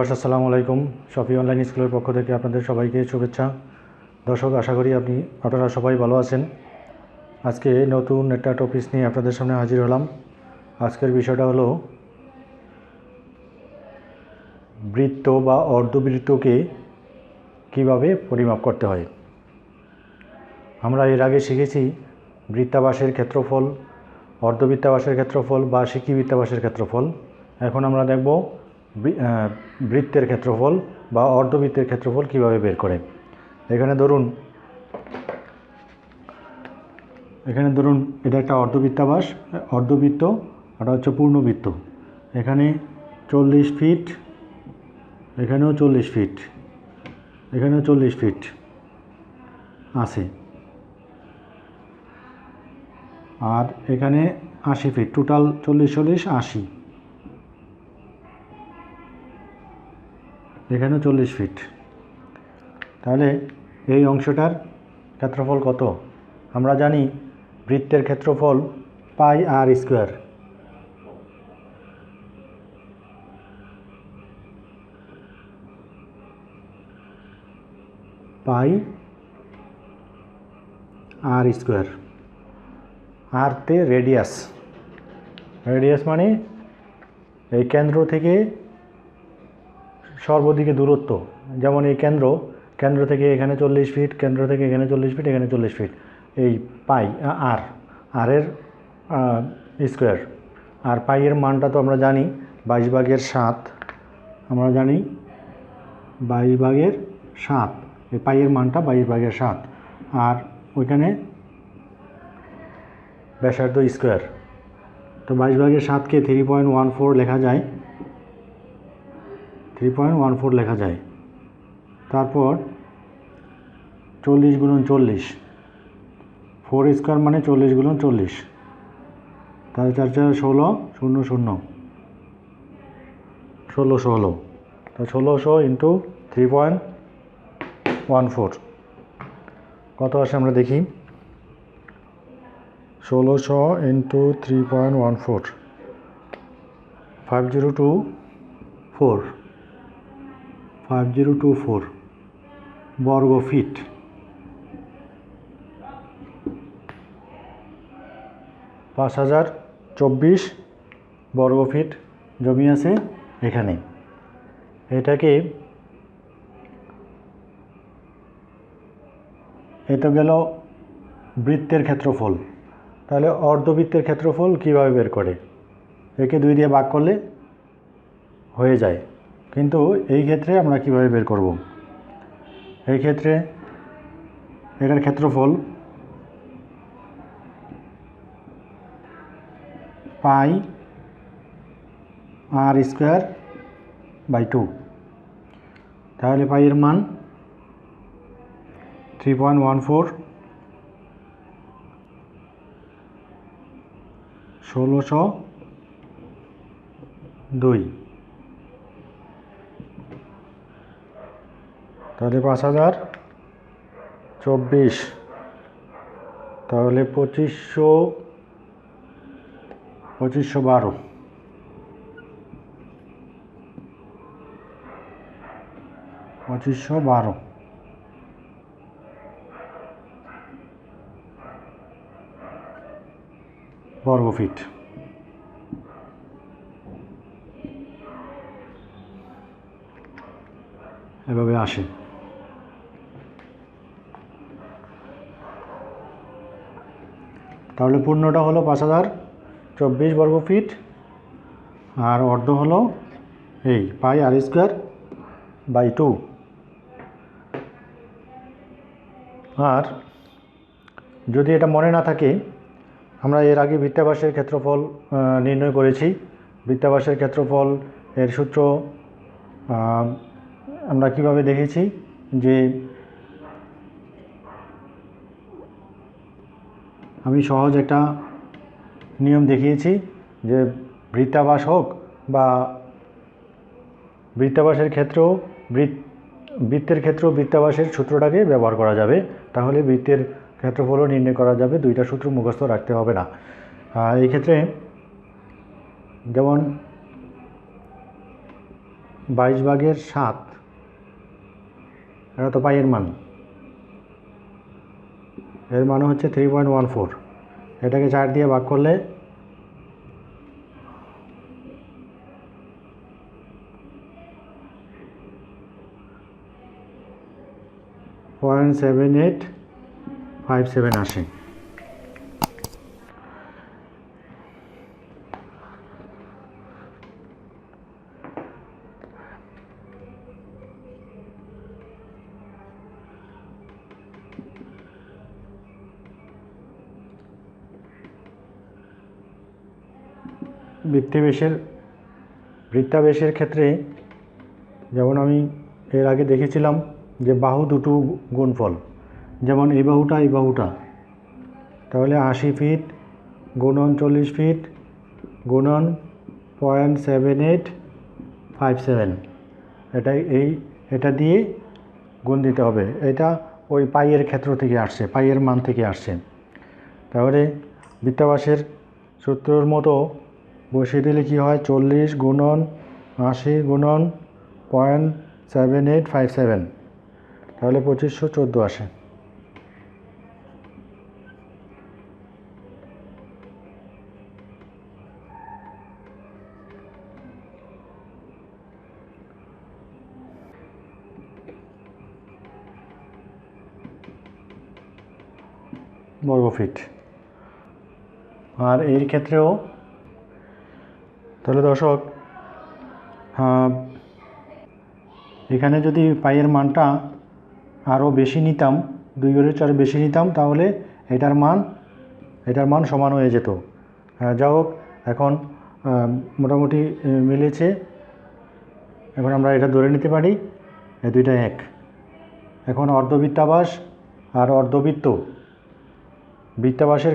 Viewers আসসালামু আলাইকুম। Shafi online স্কুলের পক্ষ থেকে আপনাদের সবাইকে শুভেচ্ছা। দর্শক, আশা করি আপনারা সবাই ভালো আছেন। আজকে নতুন একটা টপিক নিয়ে আপনাদের সামনে হাজির হলাম। আজকের বিষয়টা হলো বৃত্ত বা অর্ধবৃত্তকে কিভাবে পরিমাপ করতে হয়। আমরা এর আগে শিখেছি বৃত্তাবাসের ক্ষেত্রফল, অর্ধবৃত্তাবাসের ক্ষেত্রফল বা সিকিবৃত্তাবাসের ক্ষেত্রফল। এখন আমরা দেখব বৃত্তের ক্ষেত্রফল বা অর্ধবৃত্তের ক্ষেত্রফল কিভাবে বের করে। এখানে ধরুন এটা একটা অর্ধবৃত্ত, এটা হচ্ছে পূর্ণবৃত্ত। এখানে 40 ফিট, এখানেও 40 ফিট, এখানেও 40 ফিট আছে, আর এখানে 80 ফিট, টোটাল 40 80, এখানেও 40 ফিট। তাহলে এই অংশটার ক্ষেত্রফল কত? আমরা জানি বৃত্তের ক্ষেত্রফল পাই আর স্কোয়ার। পাই আর স্কোয়ার, আর তে রেডিয়াস মানে এই কেন্দ্র থেকে সর্বদিকে দূরত্ব। যেমন এই কেন্দ্র থেকে এখানে 40 ফিট, কেন্দ্র থেকে এখানে 40 ফিট, এখানে 40 ফিট। এই পাই আর এর স্কোয়ার। আর পাইয়ের মানটা তো আমরা জানি 22/7। আমরা জানি 22/7, এই পাইয়ের মানটা 22/7। আর ওইখানে ব্যাসার্ধ স্কোয়ার। তো 22/7কে 3.14 লেখা যায়, 3.14 লেখা যায়। তারপর 40 × 40, 4 স্কোয়ার মানে 40 × 40, তাহলে 4 4 16, 0 0, 1616। তো 1600 ইন্টু 3.14 কত আসে আমরা দেখি। 1600 ইন্টু 3.14, 5024 বর্গ ফিট। 5024 বর্গ ফিট জমি আছে এখানে। এটা গেল বৃত্তের ক্ষেত্রফল। তাহলে অর্ধবৃত্তের ক্ষেত্রফল কিভাবে বের করে? একে 2 দিয়ে ভাগ করলে হয়ে যায়, কিন্তু এই ক্ষেত্রে আমরা কিভাবে বের করব? এই ক্ষেত্রে এটার ক্ষেত্রফল পাই আর স্কোয়ার বাই 2। তাহলে পাইয়ের মান 3.14, 1602। তাহলে 5024, তাহলে 2512 বর্গ ফিট। এভাবে আসে। তাহলে পূর্ণটা হলো 5024 বর্গ ফিট, আর অর্ধ হলো এই পাই আর স্কোয়ার বাই 2। আর যদি এটা মনে না থাকে, আমরা এর আগে বৃত্তাবাসের ক্ষেত্রফল নির্ণয় করেছি। বৃত্তাবাসের ক্ষেত্রফল এর সূত্র আমরা কিভাবে দেখেছি, যে আমি সহজ একটা নিয়ম দেখিয়েছি, যে বৃত্তাবাস হোক বা বৃত্তাবাসের ক্ষেত্রেও বৃত্তের ক্ষেত্রেও বৃত্তাবাসের সূত্রটাকে ব্যবহার করা যাবে। তাহলে বৃত্তের ক্ষেত্রফলও নির্ণয় করা যাবে, দুইটা সূত্র মুখস্থ রাখতে হবে না। এই ক্ষেত্রে যেমন 22/7, এটা তো পাইয়ের মান, এর মান হচ্ছে 3.14। এটাকে 4 দিয়ে ভাগ করলে 0.7857 আসে। বৃত্তাবেশের ক্ষেত্রে যেমন আমি এর আগে দেখেছিলাম যে বাহু দুটো গুণফল, যেমন এই বাহুটা, তাহলে 80 ফিট গুণন 40 ফিট গুণন 0.7857, এটা দিয়ে গুণ দিতে হবে। এটা ওই পাইয়ের ক্ষেত্র থেকে আসছে, পাইয়ের মান থেকে আসছে। তাহলে বৃত্তাবাসের সূত্রের মতো বসিয়ে দিলে কি হয়, 40 গুণন 80 গুণন 0.7857, তাহলে 2514 আসে। বর্গফিট। আর এর ক্ষেত্রেও তাহলে দর্শক, এখানে যদি পাইয়ের মানটা আরও বেশি নিতাম, 2 ইউনিট আরও বেশি নিতাম, তাহলে এটার মান সমান হয়ে যেত। যা হোক, এখন মোটামুটি মিলেছে। এখন আমরা এটা ধরে নিতে পারি এই দুইটা এক। এখন অর্ধবৃত্তাবাস আর অর্ধবৃত্ত, বৃত্তাবাসের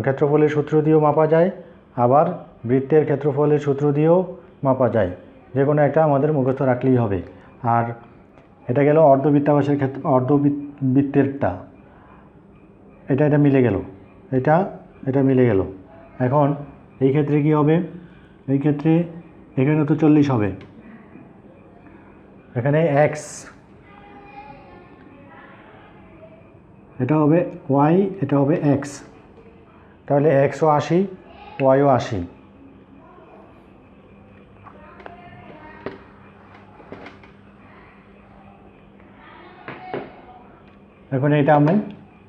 ক্ষেত্রফলের সূত্র দিয়েও মাপা যায়, আবার বৃত্তের ক্ষেত্রফলের সূত্র দিয়েও মাপা যায়। যে কোনো একটা আমাদের মুখস্থ রাখলেই হবে। আর এটা গেল অর্ধবৃত্তাবাসের ক্ষেত্রে, অর্ধবৃত্তেরটা, এটা মিলে গেল, এটা মিলে গেল। এখন এই ক্ষেত্রে কি হবে, এই ক্ষেত্রে এখানে তো 40 হবে, এখানে x, এটা হবে y, এটা হবে x, তাহলে xও 80, yও 80। এখন এটা আমি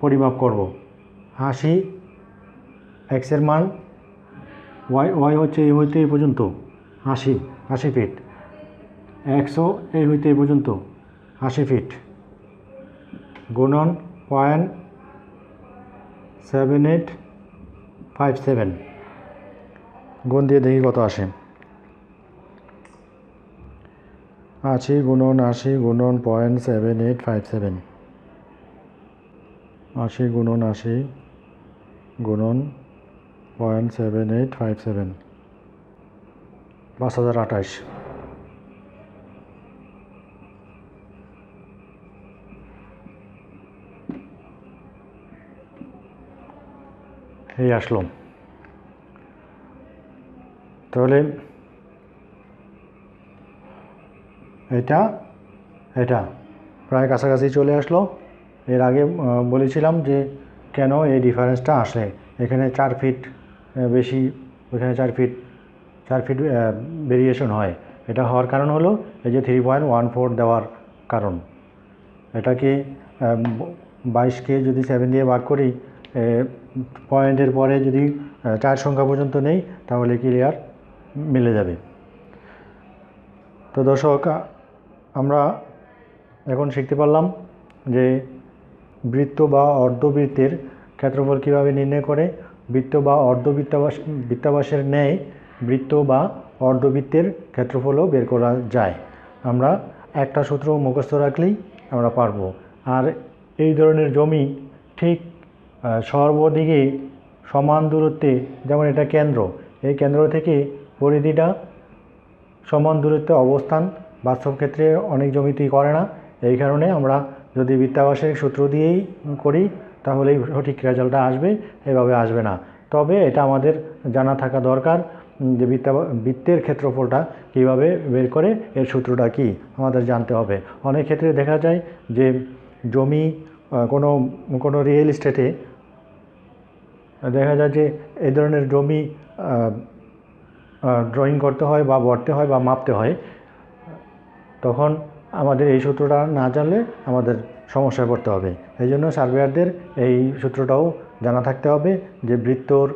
পরিমাপ করব। 80 x এর মান, y হচ্ছে এই হইতে এই পর্যন্ত 80 ফিট, xও এই হইতে এই পর্যন্ত 80 ফিট, গুণন 0.7857, গুণ দিয়ে দেখি কত আসে। 80 গুণন 80 গুণন 0.7857, 80 গুণন 80 গুণন 0.7857, 5028। এই আসলো। তাহলে এটা প্রায় কাছাকাছি চলে আসলো। এর আগে বলেছিলাম যে কেন এই ডিফারেন্সটা আসে, এখানে 4 ফিট বেশি, ওখানে 4 ফিট ভেরিয়েশন হয়। এটা হওয়ার কারণ হলো এই যে 3.14 দেওয়ার কারণ। এটাকে 22কে যদি 7 দিয়ে ভাগ করি, পয়েন্টের পরে যদি 4 সংখ্যা পর্যন্ত নেই, তাহলে ক্লিয়ার মিলে যাবে। তো দর্শক, আমরা এখন শিখতে পারলাম যে বৃত্ত বা অর্ধবৃত্তের ক্ষেত্রফল কীভাবে নির্ণয় করে, বৃত্ত বা বৃত্তাবাসের ন্যায় বৃত্ত বা অর্ধবৃত্তের ক্ষেত্রফলও বের করা যায়। আমরা একটা সূত্র মুখস্থ রাখলেই আমরা পারবো। আর এই ধরনের জমি ঠিক সর্বদিকে সমান দূরত্বে, যেমন এটা কেন্দ্র, এই কেন্দ্র থেকে পরিধিটা সমান দূরত্বে অবস্থান বাস্তব ক্ষেত্রে অনেক জমিতেই করে না। এই কারণে আমরা যদি বৃত্তাবাসের সূত্র দিয়েই করি তাহলেই সঠিক রেজাল্টটা আসবে, এভাবে আসবে না। তবে এটা আমাদের জানা থাকা দরকার যে বৃত্তের ক্ষেত্রফলটা কীভাবে বের করে এর সূত্রটা কি আমাদের জানতে হবে। অনেক ক্ষেত্রে দেখা যায় যে জমি কোনো রিয়েল এস্টেটে দেখা যায় যে এই ধরনের জমি ড্রয়িং করতে হয় বা বর্তে হয় বা মাপতে হয়, তখন আমাদের এই সূত্রটা না জানলে আমাদের সমস্যায় পড়তে হবে। এই জন্য সার্ভেয়ারদের এই সূত্রটাও জানা থাকতে হবে যে বৃত্তর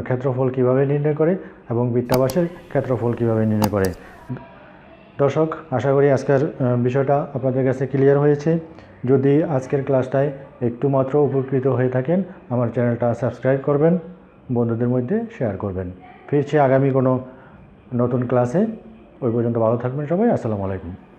ক্ষেত্রফল কিভাবে নির্ণয় করে এবং বৃত্তাবাসের ক্ষেত্রফল কিভাবে নির্ণয় করে। দর্শক, আশা করি আজকের বিষয়টা আপনাদের কাছে ক্লিয়ার হয়েছে। যদি আজকের ক্লাসটায় একটু মাত্র উপকৃত হয়ে থাকেন, আমার চ্যানেলটা সাবস্ক্রাইব করবেন, বন্ধুদের মধ্যে শেয়ার করবেন। ফিরছি আগামী কোনো নতুন ক্লাসে। ওই পর্যন্ত ভালো থাকবেন সবাই। আসসালামু আলাইকুম।